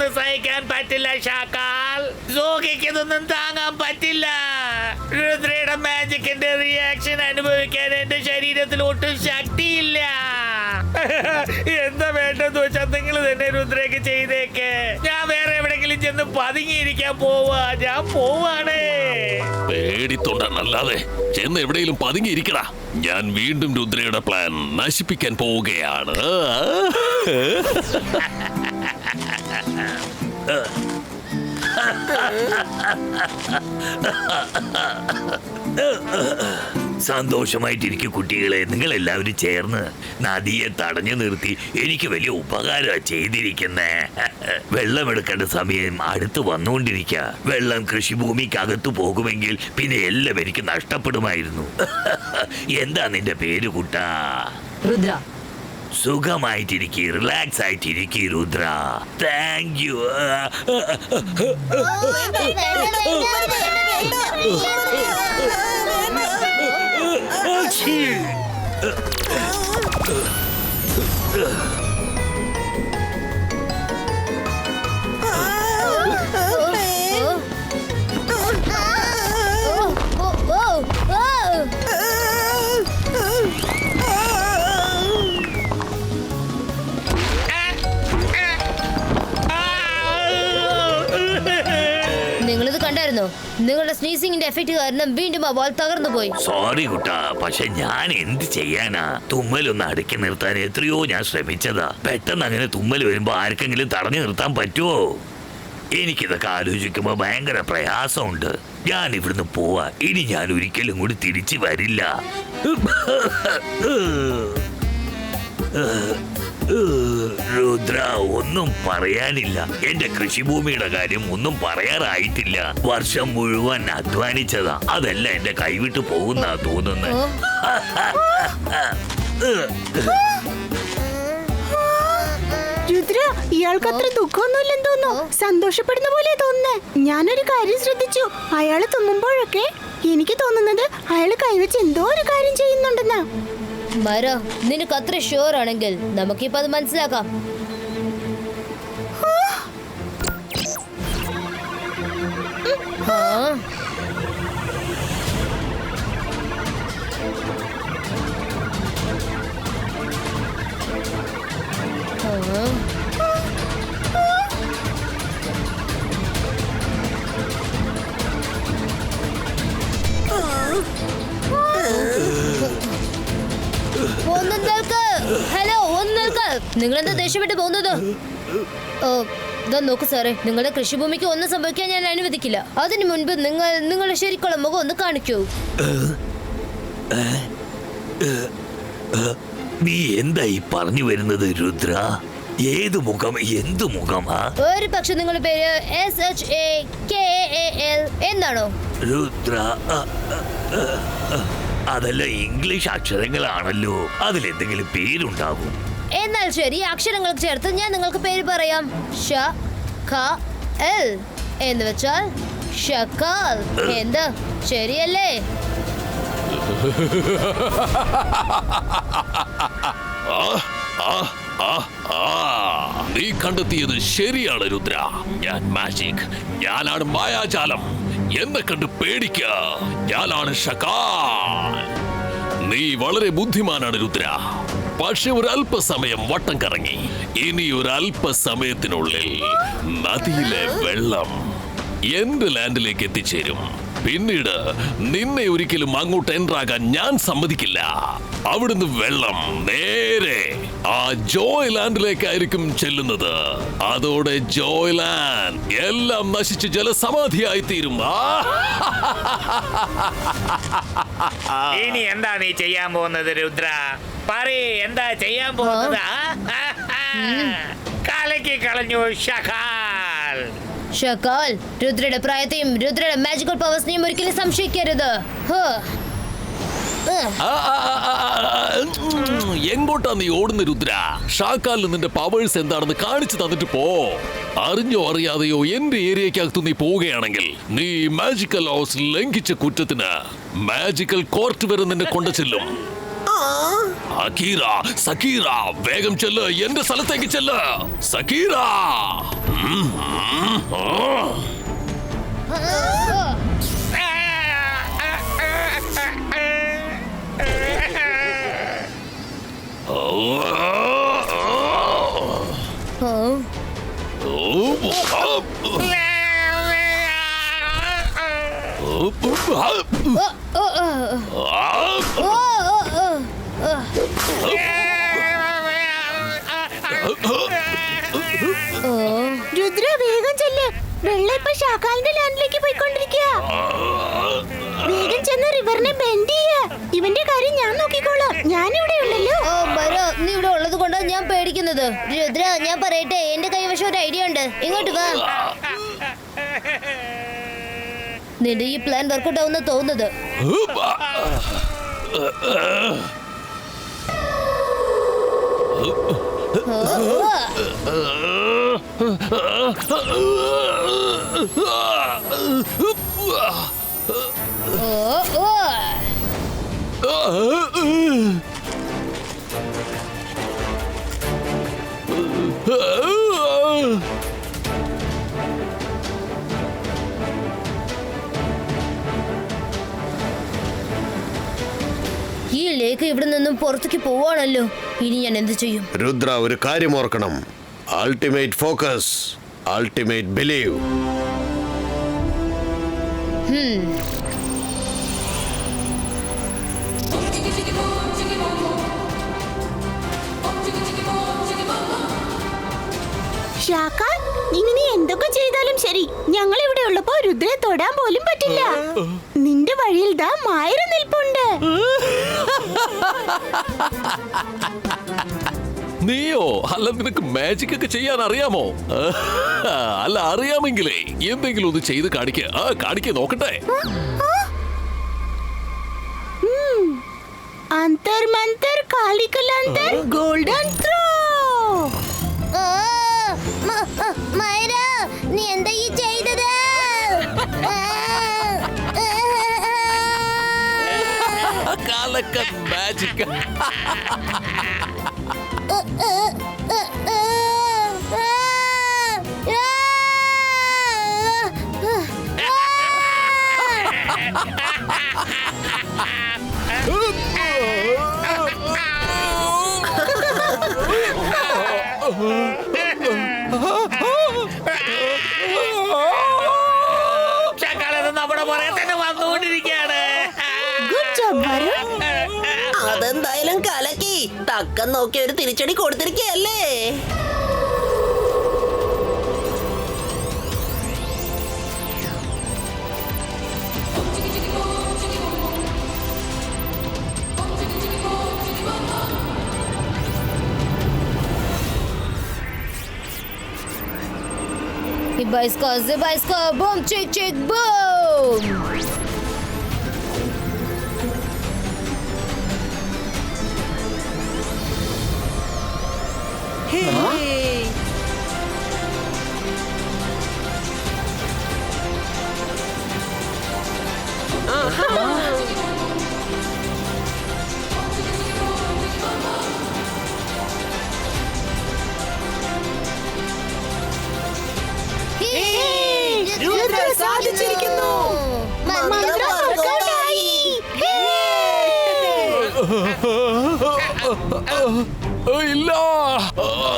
ഇതൊന്നും സഹിക്കാൻ പറ്റില്ല ഷാക്കാൽ. സോഹിക്കുന്നൊന്നും താങ്ങാൻ പറ്റില്ല. രുദ്രയുടെ മാജിക്കിന്റെ റിയാക്ഷൻ അനുഭവിക്കാൻ എന്റെ ശരീരത്തിൽ ഒട്ടും ശക്തിയില്ല. എന്താ വേണ്ടെന്ന് വെച്ചാൽ നിങ്ങൾ തന്നെ രുദ്രയ്ക്ക് ചെയ്തേക്ക്. ഞാൻ വേറെ എവിടെങ്കിലും ചെന്ന് പതുങ്ങിയിരിക്കാൻ പോവാ. ഞാൻ പോവാണ്. പേടിത്തൊണ്ടല്ലാതെ ചെന്ന് എവിടെയെങ്കിലും പതുങ്ങിയിരിക്കടാ. ഞാൻ വീണ്ടും രുദ്രയുടെ പ്ലാൻ നശിപ്പിക്കാൻ പോവുകയാണ്. സന്തോഷമായിട്ടിരിക്കും കുട്ടികളെ. നിങ്ങൾ എല്ലാവരും ചേർന്ന് നദിയെ തടഞ്ഞു നിർത്തി എനിക്ക് വലിയ ഉപകാരം ചെയ്തിരിക്കുന്നേ. വെള്ളമെടുക്കേണ്ട സമയം അടുത്ത് വന്നുകൊണ്ടിരിക്കുക. വെള്ളം കൃഷിഭൂമിക്കകത്തു പോകുമെങ്കിൽ പിന്നെ എല്ലാം എനിക്ക് നഷ്ടപ്പെടുമായിരുന്നു. എന്താ നിന്റെ പേര് കുട്ടാ? രുദ്ര. സുഖമായിട്ടിരിക്കുക, റിലാക്സ് ആയിട്ടിരിക്കുക രുദ്ര. Thank you. നിങ്ങളിത് കണ്ടായിരുന്നോ? നിങ്ങളുടെ സ്നീസിംഗിന്റെ എഫക്ട് കാരണം വീണ്ടും ആ വാൾ തകർന്നു പോയി. സോറി കുട്ടാ, പക്ഷെ ഞാൻ എന്ത് ചെയ്യാനാ? തുമ്മലൊന്ന് അടുക്കി നിർത്താൻ എത്രയോ ഞാൻ ശ്രമിച്ചതാ. പെട്ടെന്ന് അങ്ങനെ തുമ്മൽ വരുമ്പോ ആർക്കെങ്കിലും തടഞ്ഞു നിർത്താൻ പറ്റുമോ? എനിക്കിതൊക്കെ ആലോചിക്കുമ്പോ ഭയങ്കര പ്രയാസമുണ്ട്. ഞാൻ ഇവിടുന്ന് പോവാ. ഇനി ഞാൻ ഒരിക്കലും കൂടി തിരിച്ചു വരില്ല. രുദ്ര, ഒന്നും പറയാനില്ല. എന്റെ കൃഷിഭൂമിയുടെ കാര്യം ഒന്നും പറയാറായിട്ടില്ല. വർഷം മുഴുവൻ അധ്വാനിച്ചതാ. അതല്ല എന്റെ കൈവിട്ട് പോകുന്നാ തോന്നുന്നത്. രുദ്ര, ഇയാൾക്ക് അത്ര ദുഃഖമൊന്നുമില്ലെന്ന് തോന്നുന്നു. സന്തോഷപ്പെടുന്ന പോലെ തോന്നുന്നേ. ഞാനൊരു കാര്യം ശ്രദ്ധിച്ചു. അയാള് തുമ്മുമ്പോഴൊക്കെ എനിക്ക് തോന്നുന്നത് അയാള് കൈവച്ച് എന്തോ ഒരു കാര്യം ചെയ്യുന്നുണ്ടെന്നാ. മര, നിനക്ക് അത്ര ഷുവർ ആണെങ്കിൽ നമുക്കിപ്പോ അത് മനസ്സിലാക്കാം. ഹലോ, ഒന്ന് നിൽക്ക്. നിങ്ങളെന്താ ദേഷ്യപ്പെട്ട് പോകുന്നത്? നോക്കൂ സാറേ, നിങ്ങളുടെ കൃഷിഭൂമിക്ക് ഒന്നും സംഭവിക്കാൻ ഞാൻ അനുവദിക്കില്ല. അതിനു മുൻപ് നിങ്ങളുടെ ശരിക്കുള്ള മുഖം ഒന്ന് കാണിക്കൂ. നീ എന്തായി പറഞ്ഞു വരുന്നത് രുദ്ര? ഏത് മുഖം? എന്ത് മുഖമാ? ഒരു പക്ഷെ നിങ്ങളുടെ പേര് SHAKAL എന്നാണോ? രുദ്ര, അതല്ല ഇംഗ്ലീഷ് അക്ഷരങ്ങളാണല്ലോ. അതിലെന്തെങ്കിലും പേരുണ്ടാവും. എന്നാൽ ശരി, അക്ഷരങ്ങൾ ചേർത്ത് ഞാൻ നിങ്ങൾക്ക് പേര് പറയാം. ഷ-ക-എൽ എന്ന് വെച്ചാൽ ഷക്കാൽ. എന്താ, ശരിയല്ലേ? നീ കണ്ടെത്തിയത് ശരിയാണ് രുദ്ര. ഞാൻ മാജിക്, ഞാനാണ് മായാജാലം. എന്നെ കണ്ട് പേടിക്ക. ഞാനാണ് ഷക്കാൽ. നീ വളരെ ബുദ്ധിമാനാണ് രുദ്ര. പക്ഷെ ഒരു അല്പസമയം വട്ടം കറങ്ങി. ഇനി ഒരു അല്പസമയത്തിനുള്ളിൽ നദിയിലെ വെള്ളം എന്റെ ലാൻഡിലേക്ക് എത്തിച്ചേരും. പിന്നീട് നിന്നെ ഒരിക്കലും അങ്ങോട്ട് എൻട്രാകാൻ ഞാൻ സമ്മതിക്കില്ല. അവിടുന്ന് വെള്ളം നേരെ ആ ജോയ്ലാൻഡിലേക്കായിരിക്കും ചെല്ലുന്നത്. അതോടെ ജോയ്ലാൻഡ് എല്ലാം നശിച്ച് ജലസമാധിയായി തീരും. ഇനി എന്താ നീ ചെയ്യാൻ പോകുന്നത് രുദ്ര? പറയ്, എന്താ ചെയ്യാൻ പോകുന്നത്? കലക്കി കളഞ്ഞു ഷക്കാൽ. ഷക്കാൽ, രുദ്രയുടെ പ്രായത്തെയും രുദ്രയുടെ മാജിക്കൽ പവേഴ്സിനെയും ഒരിക്കലും സംശയിക്കരുത്. എങ്ങോട്ടാ നീ ഓടുന്ന രുദ്ര? ഷാക്കാലിന് നിന്റെ പവേഴ്സ് എന്താണെന്ന് കാണിച്ചു തന്നിട്ട് പോ. അറിഞ്ഞോ അറിയാതെയോ എന്റെ ഏരിയക്കകത്ത് നീ പോവുകയാണെങ്കിൽ നീ മാജിക്കൽ ഹൗസ് ലംഘിച്ച കുറ്റത്തിന് മാജിക്കൽ കോർട്ട് വരെ നിന്നെ കൊണ്ടു ചെല്ലും. സക്കീറ, വേഗം ചെല്ല്, എന്റെ സ്ഥലത്തേക്ക് ചെല്ല് സക്കീറ. രുദ്ര വേഗം ചെല്ല്. വെള്ള ഇപ്പൊ ഷാക്കാലിന്റെ ലാൻഡിലേക്ക് പോയിക്കൊണ്ടിരിക്കുക. വേഗം ചെന്ന് റിവറിനെ ബെൻഡ് ചെയ്യ. ഇവന്റെ കാര്യം ഞാൻ നോക്കിക്കോളാം. ഞാനിവിടെ ഉണ്ടല്ലോ. നീ ഇവിടെ ഉള്ളത് കൊണ്ടാണ് ഞാൻ പേടിക്കുന്നത്. രുദ്ര, ഞാൻ പറയട്ടെ, എന്റെ കൈവശം ഒരു ഐഡിയ ഉണ്ട്. ഇങ്ങോട്ട് വാ. നിന്റെ ഈ പ്ലാൻ വർക്കൗട്ട് ആവുന്ന തോന്നുന്നത്. ഈ ലേക്ക് ഇവിടെ നിന്നും പുറത്തേക്ക് പോവാണല്ലോ. ഇനി ഞാൻ എന്ത് ചെയ്യും? രുദ്ര, ഒരു കാര്യം ഓർക്കണം. Ultimate focus, ultimate believe. Shakaal, ഇനി നീ എന്തൊക്കെ ചെയ്താലും ശരി, ഞങ്ങൾ ഇവിടെ ഉള്ളപ്പോ രുദ്രയെ തൊടാൻ പോലും പറ്റില്ല. നിന്റെ വഴിയിൽ ദാ മായര നിൽപ്പുണ്ട്. നീയോ? അല്ല, നിനക്ക് മാജിക് ഒക്കെ ചെയ്യാൻ അറിയാമോ? അല്ല, അറിയാമെങ്കിലേ എന്തെങ്കിലും ഒന്ന് ചെയ്ത് കാണിക്ക നോക്കട്ടെ. അന്തർ മന്തർ കാളികലന്തർ ഗോൾഡൻ ത്രോ. മൈര, നീ എന്താ ഈ ചെയ്തത്? കാലക്കൻ മാജിക്. ഷാക്കാലത് നമ്മുടെ പുറകെ തന്നെ വന്നുകൊണ്ടിരിക്കുകയാണ്. അതെന്തായാലും കലക്കി. തക്കം നോക്കി ഒരു തിരിച്ചടി കൊടുത്തിരിക്കയല്ലേ. Zibaiska, boom, chick, chick, boom! Hey! Rudra സാധിച്ചിരിക്കുന്നു. മന്ത്രം വർക്കൗട്ടായി. ഇല്ല,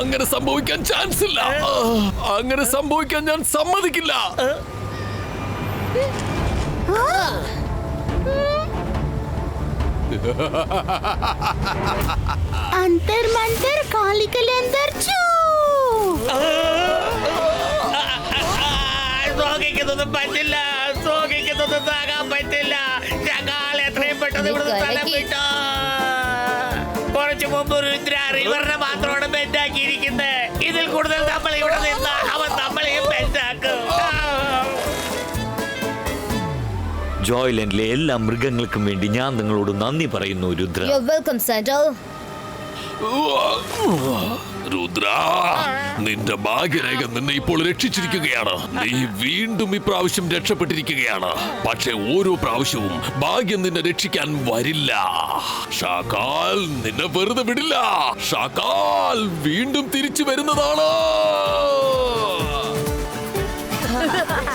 അങ്ങനെ സംഭവിക്കാൻ ചാൻസ് ഇല്ല. അങ്ങനെ സംഭവിക്കാൻ ഞാൻ സമ്മതിക്കില്ല. അന്തർ മന്തർ കാളികലന്തർ ചൂ. സോഹിക്കുന്നൊന്നും പറ്റില്ല, സോഹിക്കുന്നൊന്നും താങ്ങാൻ പറ്റില്ല. ഷാക്കാൽ എത്രയും പെട്ടെന്ന് ഇവിടെ സ്ഥലം വിട്ടോ. കുറച്ചു മുമ്പ് രുദ്ര റിവറിനെ മാത്രമാണ് ബെൻഡാക്കിയിരിക്കുന്നത്. ഇതിൽ കൂടുതൽ നമ്മൾ ഇവിടെ നിന്ന് അവൻ നമ്മളെയും ബെൻഡാക്കും. ജോയ്ലൻഡിലെ എല്ലാ മൃഗങ്ങൾക്കും വേണ്ടി ഞാൻ നിങ്ങളോട് നന്ദി പറയുന്നു Rudra. You're welcome, Santa. Rudra, നിന്റെ ഭാഗ്യരേഖ നിന്നെ ഇപ്പോൾ രക്ഷിച്ചിരിക്കുകയാണ്. നീ വീണ്ടും ഇപ്രാവശ്യം രക്ഷപ്പെട്ടിരിക്കുകയാണ്. പക്ഷെ ഓരോ പ്രാവശ്യവും ഭാഗ്യം നിന്നെ രക്ഷിക്കാൻ വരില്ല. ഷാക്കാൽ നിന്നെ വെറുതെ വിടില്ല. ഷാക്കാൽ വീണ്ടും തിരിച്ചു വരുന്നതാണ്. ആ.